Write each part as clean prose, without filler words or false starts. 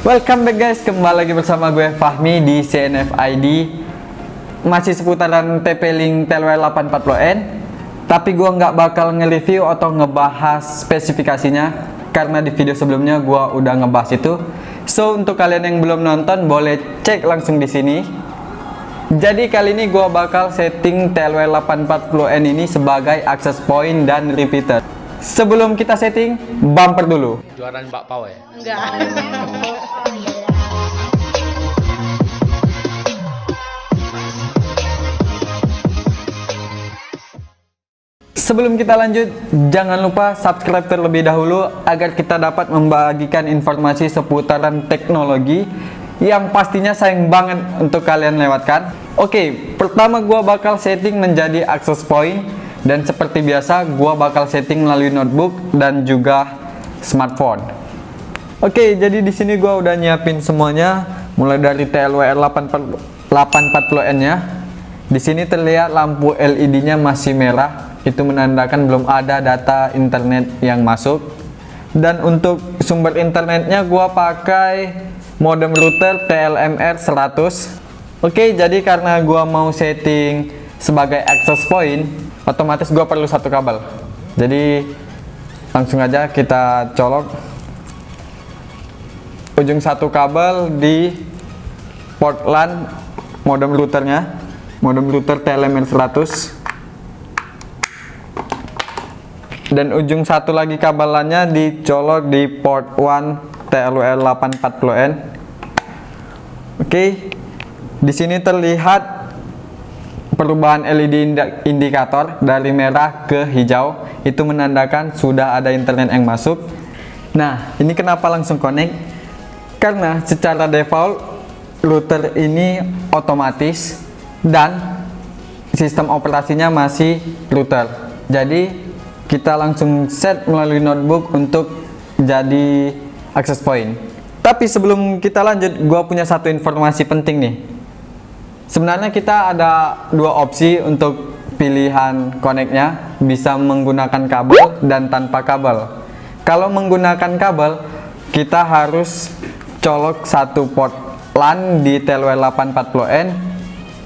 Welcome back guys, kembali lagi bersama gue Fahmi di CNF ID. Masih seputaran TP-Link TLW840N, tapi gue nggak bakal nge-review atau ngebahas spesifikasinya karena di video sebelumnya gue udah ngebahas itu. So untuk kalian yang belum nonton boleh cek langsung di sini. Jadi kali ini gue bakal setting TLW840N ini sebagai access point dan repeater. Sebelum kita setting, bumper dulu. Jualan bakpao ya? Enggak. Sebelum kita lanjut, jangan lupa subscribe terlebih dahulu agar kita dapat membagikan informasi seputaran teknologi yang pastinya sayang banget untuk kalian lewatkan. Oke, pertama gua bakal setting menjadi access point, dan seperti biasa gua bakal setting melalui notebook dan juga smartphone. Oke, jadi di sini gua udah nyiapin semuanya, mulai dari TLW840N-nya. Di sini terlihat lampu LED-nya masih merah, itu menandakan belum ada data internet yang masuk. Dan untuk sumber internetnya gua pakai modem router TLMR 100. Oke, jadi karena gua mau setting sebagai access point, otomatis gua perlu satu kabel. Jadi langsung aja kita colok ujung satu kabel di port LAN modem routernya, modem router TLMR 100. Dan ujung satu lagi kabelannya dicolok di port 1 TLW840N. Oke, di sini terlihat perubahan LED indikator dari merah ke hijau, itu menandakan sudah ada internet yang masuk. Nah, ini kenapa langsung connect? Karena secara default router ini otomatis dan sistem operasinya masih router. Jadi kita langsung set melalui notebook untuk jadi access point. Tapi sebelum kita lanjut, gua punya satu informasi penting nih. Sebenarnya kita ada dua opsi untuk pilihan connect-nya, bisa menggunakan kabel dan tanpa kabel. Kalau menggunakan kabel, kita harus colok satu port LAN di TLW840N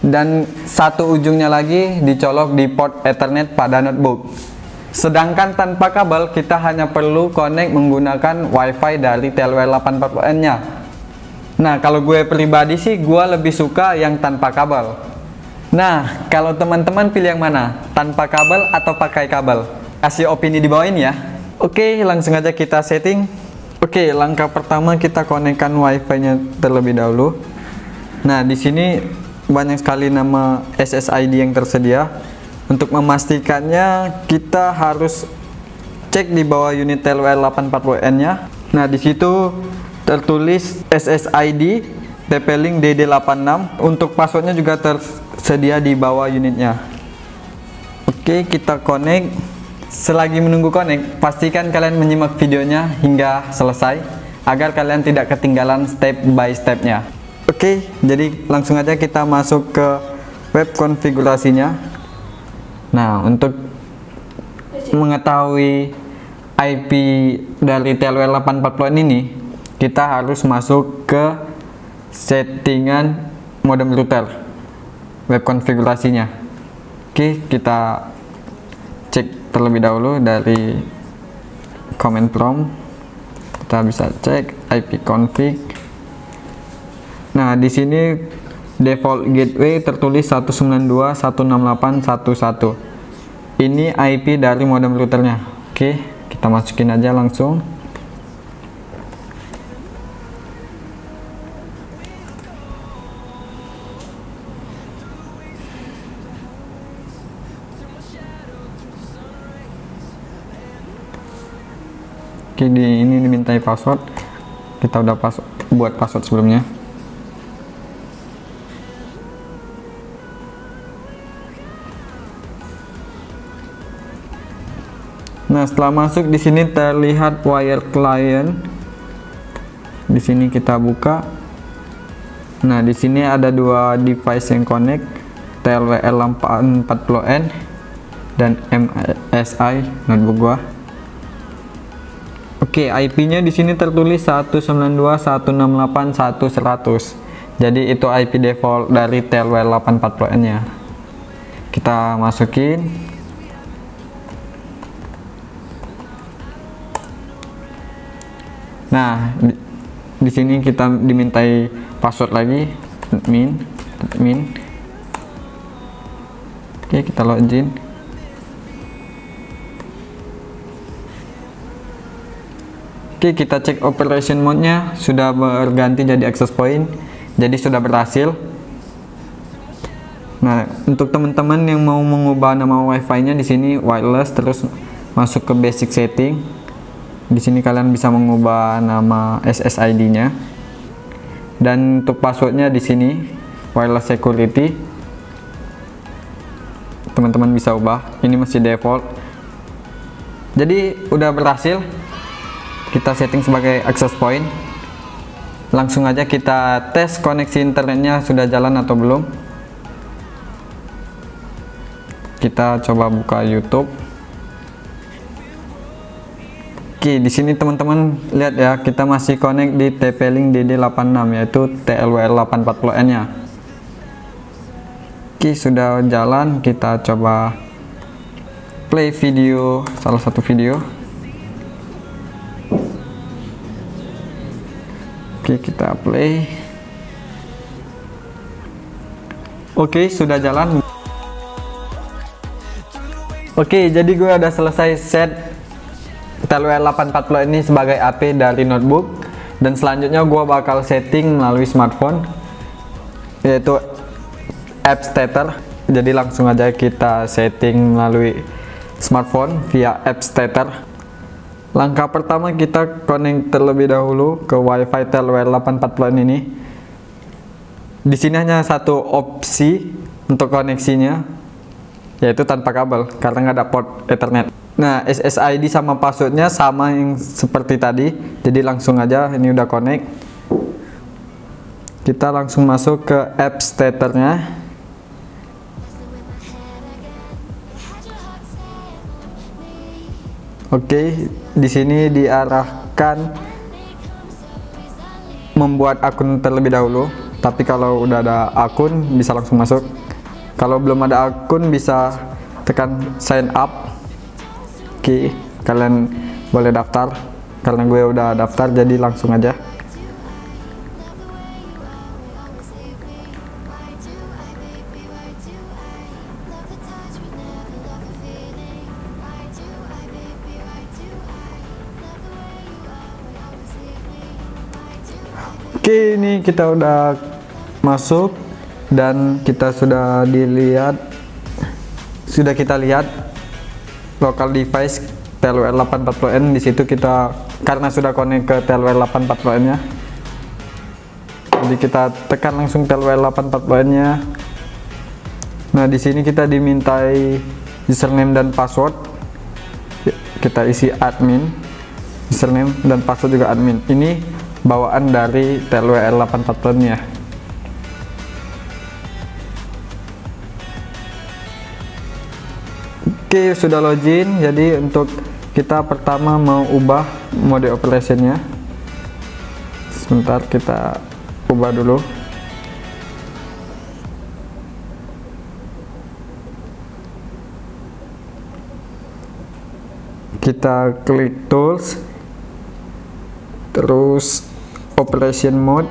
dan satu ujungnya lagi dicolok di port Ethernet pada notebook. Sedangkan tanpa kabel, kita hanya perlu connect menggunakan WiFi dari TLW840N-nya. Nah, kalau gue pribadi sih, gue lebih suka yang tanpa kabel. Nah, kalau teman-teman pilih yang mana? Tanpa kabel atau pakai kabel? Kasih opini di bawah ini ya. Oke, langsung aja kita setting. Oke, langkah pertama kita konekkan WiFi-nya terlebih dahulu. Nah, di sini banyak sekali nama SSID yang tersedia. Untuk memastikannya, kita harus cek di bawah unit TLW840N-nya. Nah, di situ tertulis SSID TP-Link DD86. Untuk passwordnya juga tersedia di bawah unitnya. Oke, kita connect. Selagi menunggu connect, pastikan kalian menyimak videonya hingga selesai agar kalian tidak ketinggalan step by stepnya. Oke, jadi langsung aja kita masuk ke web konfigurasinya. Nah, untuk mengetahui IP dari TLW840N ini, kita harus masuk ke settingan modem router, web konfigurasinya. Oke, kita cek terlebih dahulu dari command prompt. Kita bisa cek IP config. Nah, di sini default gateway tertulis 192.168.1.1. Ini IP dari modem routernya. Oke, kita masukin aja langsung. Oke, ini dimintai password. Kita udah buat password sebelumnya. Nah, setelah masuk di sini terlihat wire client. Di sini kita buka. Nah, di sini ada dua device yang connect, TLWL840N dan MSI notebook gua. Oke, IP-nya di sini tertulis 192.168.1.100. Jadi itu IP default dari TLWL 840N-nya. Kita masukin. Nah, di sini kita dimintai password lagi, admin. Oke, kita login. Oke, kita cek operation mode-nya sudah berganti jadi access point, jadi sudah berhasil. Nah, untuk teman-teman yang mau mengubah nama WiFi-nya di sini wireless, terus masuk ke basic setting. Di sini kalian bisa mengubah nama SSID-nya. Dan untuk passwordnya di sini wireless security. Teman-teman bisa ubah. Ini masih default. Jadi udah berhasil. Kita setting sebagai access point. Langsung aja kita tes koneksi internetnya sudah jalan atau belum. Kita coba buka YouTube. Oke, di sini teman-teman lihat ya, kita masih connect di TP-Link DD86, yaitu TLWL 840N-nya. Oke, sudah jalan. Kita coba play video, salah satu video. Oke, kita play. Oke, sudah jalan. Oke, jadi gue udah selesai set TLWL 840 ini sebagai AP dari notebook, dan selanjutnya gue bakal setting melalui smartphone, yaitu app starter. Jadi langsung aja kita setting melalui smartphone via app starter. Langkah pertama, kita connect terlebih dahulu ke WiFi TLWL 840 ini. Di sini hanya satu opsi untuk koneksinya, yaitu tanpa kabel karena nggak ada port Ethernet. Nah, SSID sama passwordnya sama yang seperti tadi, jadi langsung aja ini udah connect. Kita langsung masuk ke app starternya. Oke, di sini diarahkan membuat akun terlebih dahulu. Tapi kalau udah ada akun bisa langsung masuk. Kalau belum ada akun bisa tekan sign up. Oke, kalian boleh daftar. Karena gue udah daftar, jadi langsung aja. Oke, ini kita udah masuk dan kita sudah kita lihat local device TLWL 840N. Di situ kita karena sudah connect ke TLWL 840N-nya. Jadi kita tekan langsung TLWL 840N-nya. Nah, di sini kita dimintai username dan password. Kita isi admin, username dan password juga admin. Ini bawaan dari TLWL 840 ya. Oke, sudah login. Jadi untuk kita pertama mau ubah mode operationnya. Sebentar, kita ubah dulu. Kita klik tools, terus operation mode.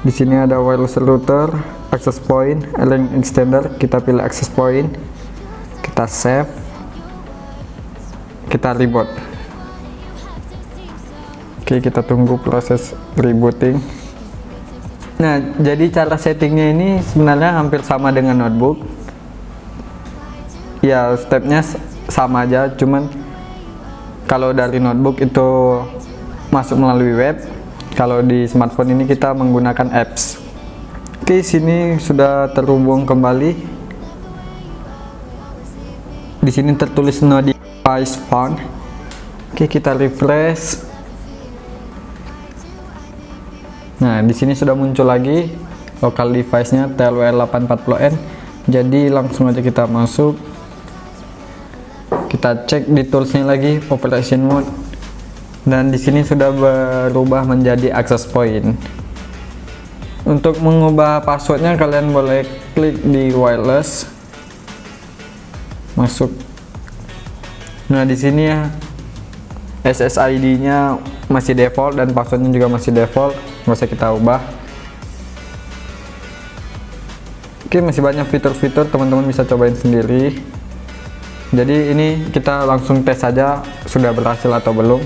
Di sini ada wireless router, access point, link extender. Kita pilih access point, kita save, kita reboot. Oke, kita tunggu proses rebooting. Nah, jadi cara settingnya ini sebenarnya hampir sama dengan notebook ya, stepnya sama aja, cuman kalau dari notebook itu masuk melalui web. Kalau di smartphone ini kita menggunakan apps. Oke, sini sudah terhubung kembali. Di sini tertulis no device found. Oke, kita refresh. Nah, di sini sudah muncul lagi local device-nya TLWL 840N. Jadi langsung aja kita masuk. Kita cek di toolsnya lagi, operation mode. Dan di sini sudah berubah menjadi access point. Untuk mengubah passwordnya kalian boleh klik di wireless, masuk. Nah di sini ya SSID-nya masih default dan passwordnya juga masih default, nggak usah kita ubah. Oke, masih banyak fitur-fitur, teman-teman bisa cobain sendiri. Jadi ini kita langsung tes saja sudah berhasil atau belum.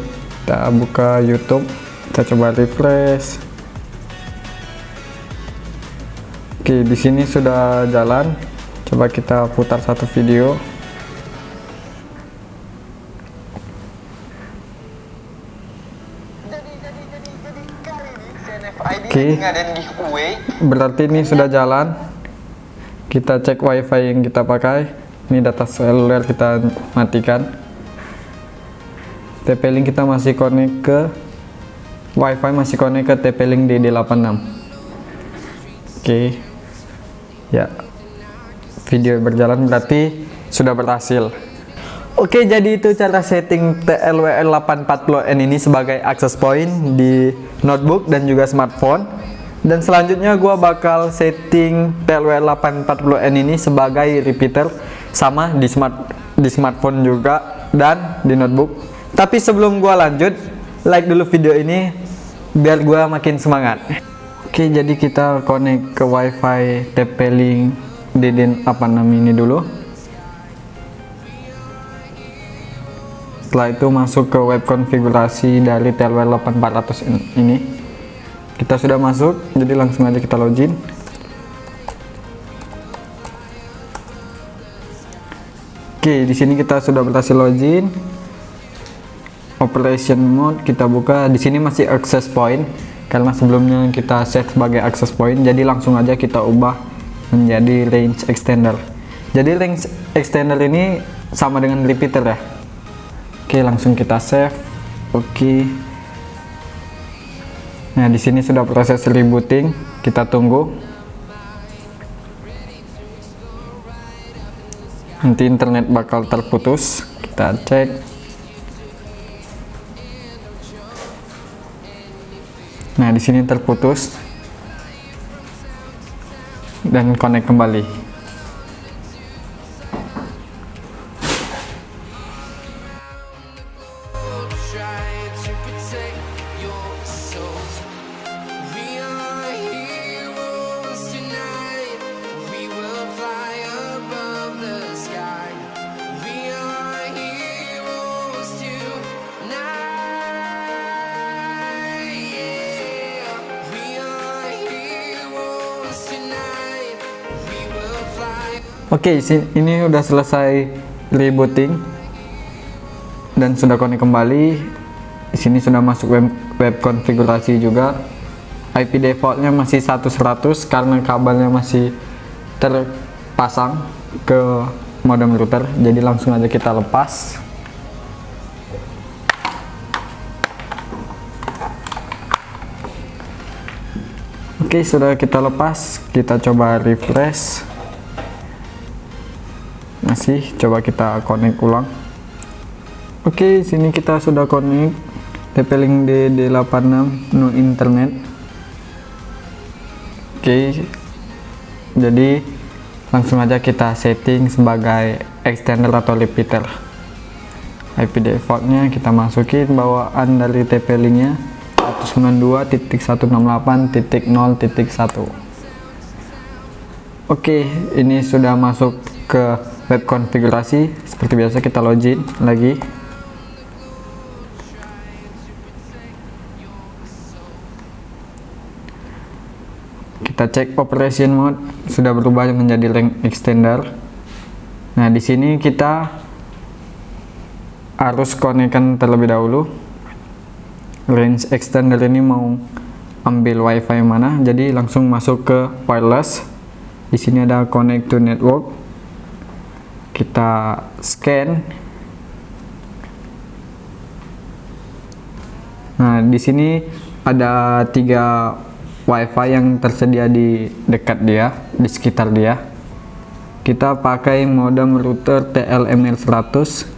Kita buka YouTube, kita coba refresh. Oke, di sini sudah jalan. Coba kita putar satu video. Oke, berarti ini sudah jalan. Kita cek WiFi yang kita pakai. Ini data seluler kita matikan. TP-Link kita masih connect ke WiFi, masih connect ke TP-Link DD86. Oke. Ya. Video berjalan berarti sudah berhasil. Oke, jadi itu cara setting TLWL840N ini sebagai access point di notebook dan juga smartphone. Dan selanjutnya gua bakal setting TLWL840N ini sebagai repeater sama di smartphone juga dan di notebook. Tapi sebelum gua lanjut, like dulu video ini biar gua makin semangat. Oke, jadi kita connect ke WiFi TP-Link DD86 ini dulu. Setelah itu masuk ke web konfigurasi dari TLWL8400 ini. Kita sudah masuk, jadi langsung aja kita login. Oke, di sini kita sudah berhasil login. Operation mode kita buka. Di sini masih access point karena sebelumnya kita set sebagai access point, jadi langsung aja kita ubah menjadi range extender. Jadi range extender ini sama dengan repeater ya. Oke, langsung kita save. Oke. Nah, di sini sudah proses rebooting, kita tunggu. Nanti internet bakal terputus, kita cek. Nah, di sini terputus dan connect kembali. Oke, ini udah selesai rebooting dan sudah connect kembali. Di sini sudah masuk web konfigurasi juga. IP defaultnya masih 100 karena kabelnya masih terpasang ke modem router. Jadi langsung aja kita lepas. Oke, sudah kita lepas. Kita coba refresh. Masih, coba kita connect ulang. Oke, sini kita sudah connect TP-Link DD86 no internet. Oke, jadi langsung aja kita setting sebagai extender atau repeater. IP defaultnya kita masukin bawaan dari TP-Link-nya 192.168.0.1. Oke, ini sudah masuk ke web konfigurasi. Seperti biasa kita login lagi. Kita cek operation mode sudah berubah menjadi range extender. Nah, di sini kita harus konekkan terlebih dahulu. Range extender ini mau ambil WiFi mana, jadi langsung masuk ke wireless. Di sini ada connect to network. Kita scan. Nah, di sini ada 3 WiFi yang tersedia di dekat dia, di sekitar dia. Kita pakai modem router TLML100.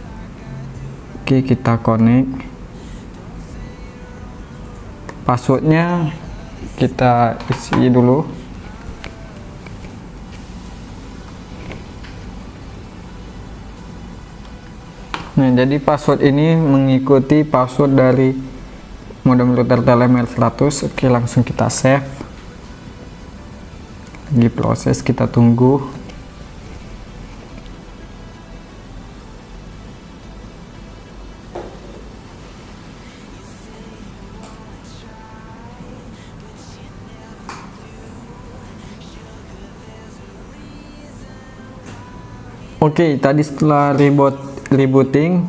Oke, kita connect. Passwordnya kita isi dulu. Nah, jadi password ini mengikuti password dari modem router Telem L100. Oke, langsung kita save. Lagi proses, kita tunggu. Oke, tadi setelah rebooting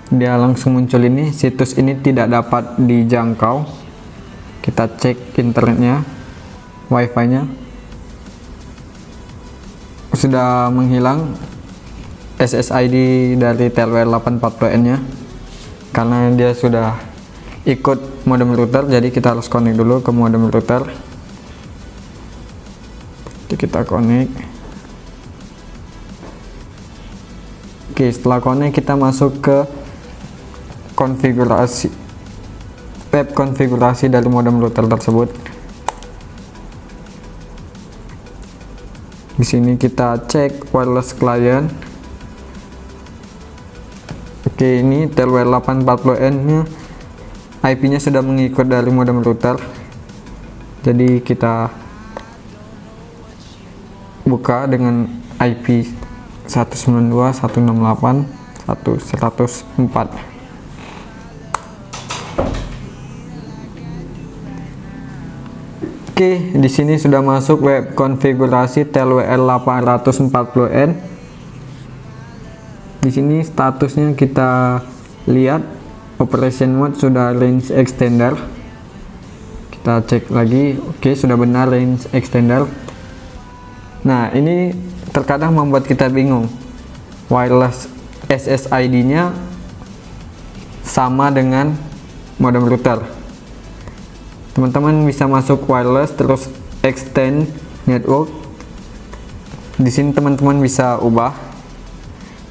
dia langsung muncul ini, situs ini tidak dapat dijangkau. Kita cek internetnya, wifi nya sudah menghilang SSID dari TLWL84N nya karena dia sudah ikut modem router. Jadi kita harus connect dulu ke modem router. Jadi kita connect. Oke, setelah connect kita masuk ke konfigurasi, web konfigurasi dari modem router tersebut. Di sini kita cek wireless client. Oke, ini TLWL840N nya IP nya sudah mengikut dari modem router. Jadi kita buka dengan IP 192.168.1.104. Oke, di sini sudah masuk web konfigurasi TLWL840N. Di sini statusnya kita lihat operation mode sudah range extender. Kita cek lagi. Oke, sudah benar range extender. Nah, ini terkadang membuat kita bingung. Wireless SSID-nya sama dengan modem router. Teman-teman bisa masuk wireless terus extend network. Di sini teman-teman bisa ubah.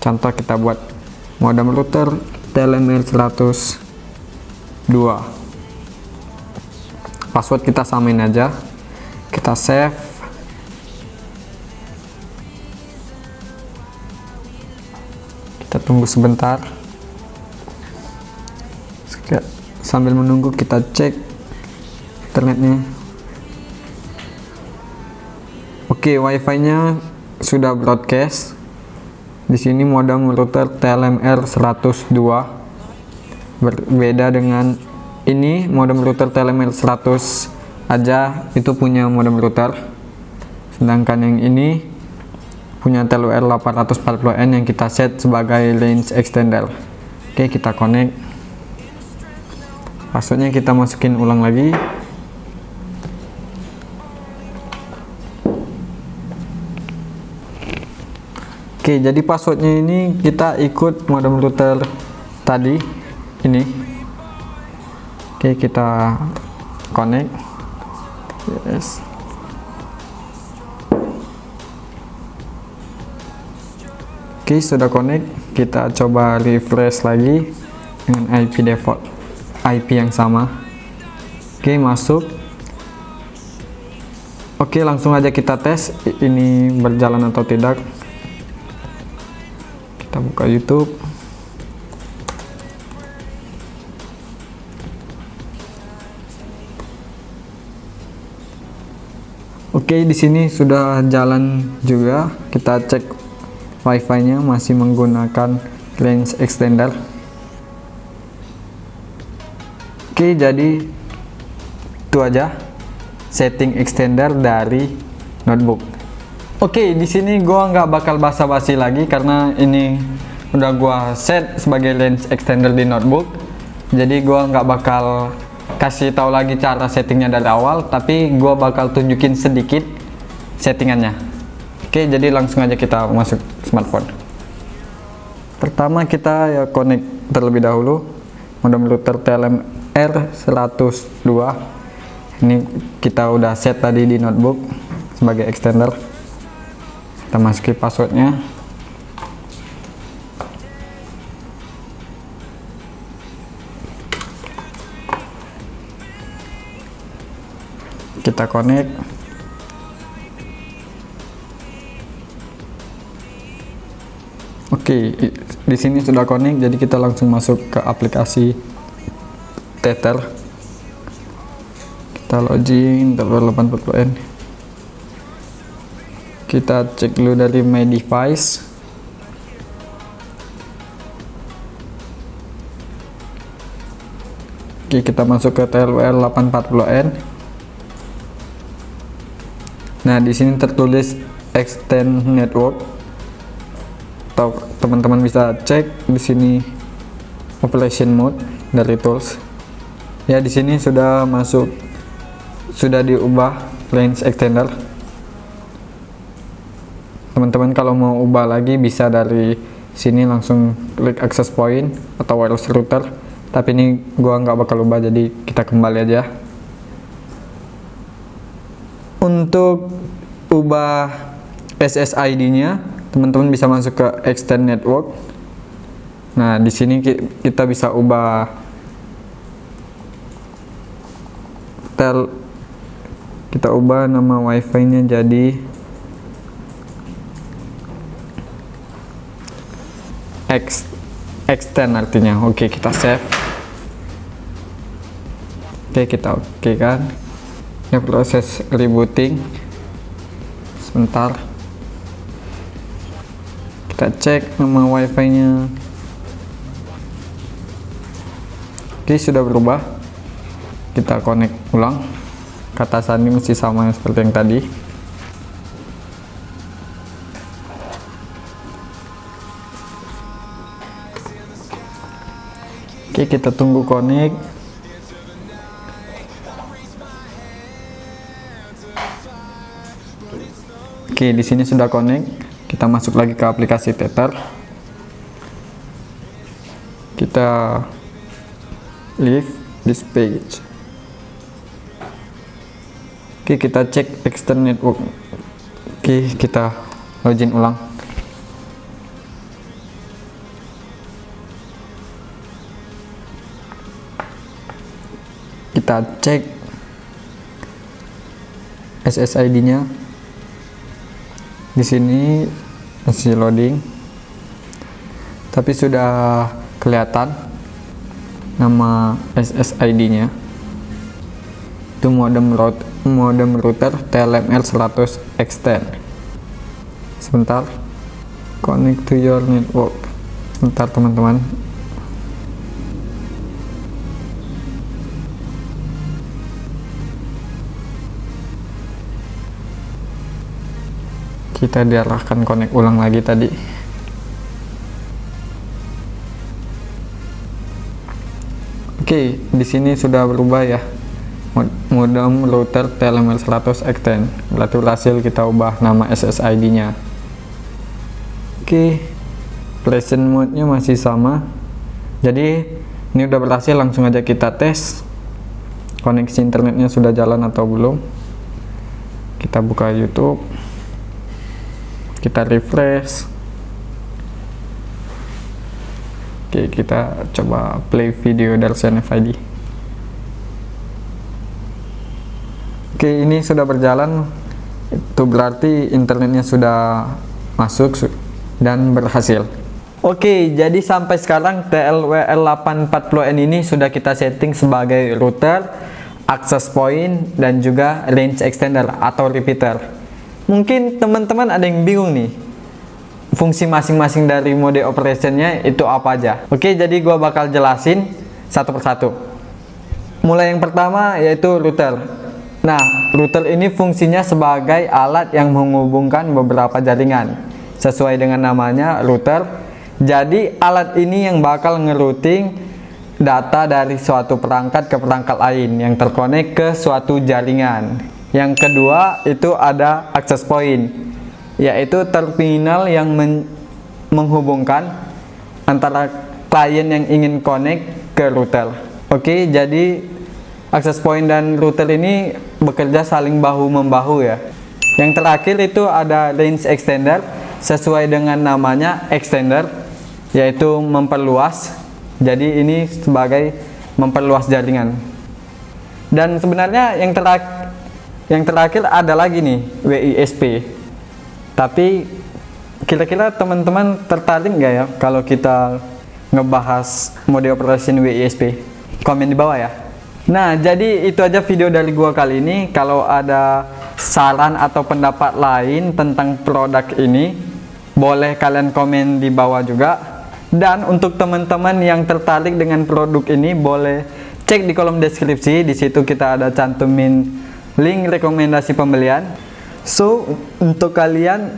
Contoh kita buat modem router Telem L102. Password kita samain aja. Kita save. Kita tunggu sebentar. Sambil menunggu kita cek internetnya. Oke, wifi nya sudah broadcast. Di sini modem router Telem R102. Berbeda dengan ini, modem router Telem R100 aja itu punya modem router. Sedangkan yang ini punya TLWL840N yang kita set sebagai range extender. Oke, kita connect. Passwordnya kita masukin ulang lagi. Oke, jadi passwordnya ini kita ikut modem router tadi ini. Oke, kita connect. Yes. Oke, sudah connect. Kita coba refresh lagi dengan IP default, IP yang sama. Oke, masuk. Oke, langsung aja kita tes ini berjalan atau tidak. Kita buka YouTube. Oke, di sini sudah jalan juga. Kita cek wifi nya masih menggunakan range extender. Oke, jadi itu aja setting extender dari notebook. Oke, di sini gua nggak bakal basa-basi lagi karena ini udah gua set sebagai range extender di notebook. Jadi gua nggak bakal kasih tahu lagi cara settingnya dari awal, tapi gua bakal tunjukin sedikit settingannya. Oke, jadi langsung aja kita masuk smartphone. Pertama kita ya connect terlebih dahulu modem router Telem R102. Ini kita udah set tadi di notebook sebagai extender. Kita masukin passwordnya. Kita connect. Oke, di sini sudah connect, jadi kita langsung masuk ke aplikasi Tether. Kita login TLWL840N. Kita cek dulu dari My Device. Oke, kita masuk ke TLWL840N. Nah, di sini tertulis Extend Network. Atau teman-teman bisa cek di sini Operation Mode dari tools. Ya, di sini sudah masuk, sudah diubah range extender. Teman-teman kalau mau ubah lagi bisa dari sini langsung klik access point atau wireless router. Tapi ini gua nggak bakal ubah, jadi kita kembali aja. Untuk ubah SSID-nya, teman-teman bisa masuk ke Extend Network. Nah, di sini kita bisa ubah kita ubah nama wifi-nya jadi extend artinya. Oke, kita save. Oke, kita oke kan. Ya, proses rebooting sebentar. Kita cek nama wifi-nya. Oke, sudah berubah. Kita connect ulang. Kata sandi masih sama seperti yang tadi. Oke, kita tunggu connect. Oke, di sini sudah connect. Kita masuk lagi ke aplikasi Tether. Kita leave this page. Oke, kita cek external network. Oke, kita login ulang. Kita cek SSID-nya. Di sini masih loading, tapi sudah kelihatan nama SSID-nya. Itu modem router TLML100 extend. Sebentar, connect to your network. Sebentar teman-teman. Kita diarahkan connect ulang lagi tadi. Oke, di sini sudah berubah ya. Modem router TLML100 extend. Berarti berhasil kita ubah nama SSID-nya. Oke, operation mode-nya masih sama. Jadi ini udah berhasil, langsung aja kita tes. Koneksi internetnya sudah jalan atau belum. Kita buka YouTube. Kita refresh. Oke, kita coba play video dari CNFID. Oke, ini sudah berjalan. Itu berarti internetnya sudah masuk dan berhasil. Oke, jadi sampai sekarang TLWL840N ini sudah kita setting sebagai router, access point, dan juga range extender atau repeater. Mungkin teman-teman ada yang bingung nih, fungsi masing-masing dari mode operationnya itu apa aja. Oke, jadi gua bakal jelasin satu persatu. Mulai yang pertama yaitu router. Nah, router ini fungsinya sebagai alat yang menghubungkan beberapa jaringan. Sesuai dengan namanya, router. Jadi alat ini yang bakal ngerouting data dari suatu perangkat ke perangkat lain yang terkonek ke suatu jaringan. Yang kedua itu ada access point, yaitu terminal yang menghubungkan antara klien yang ingin connect ke router. Oke, jadi access point dan router ini bekerja saling bahu-membahu ya. Yang terakhir itu ada range extender, sesuai dengan namanya extender, yaitu memperluas. Jadi ini sebagai memperluas jaringan. Dan sebenarnya yang terakhir ada lagi nih WISP. Tapi kira-kira teman-teman tertarik nggak ya kalau kita ngebahas mode operation WISP? Komen di bawah ya. Nah, jadi itu aja video dari gua kali ini. Kalau ada saran atau pendapat lain tentang produk ini, boleh kalian komen di bawah juga. Dan untuk teman-teman yang tertarik dengan produk ini, boleh cek di kolom deskripsi. Di situ kita ada cantumin link rekomendasi pembelian. So, untuk kalian,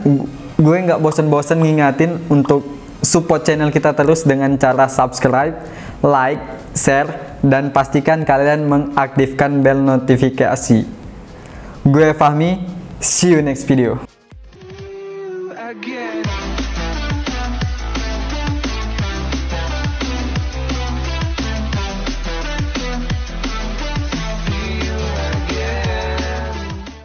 gue nggak bosen-bosen ngingatin untuk support channel kita terus dengan cara subscribe, like, share, dan pastikan kalian mengaktifkan bel notifikasi. Gue Fahmi, see you next video.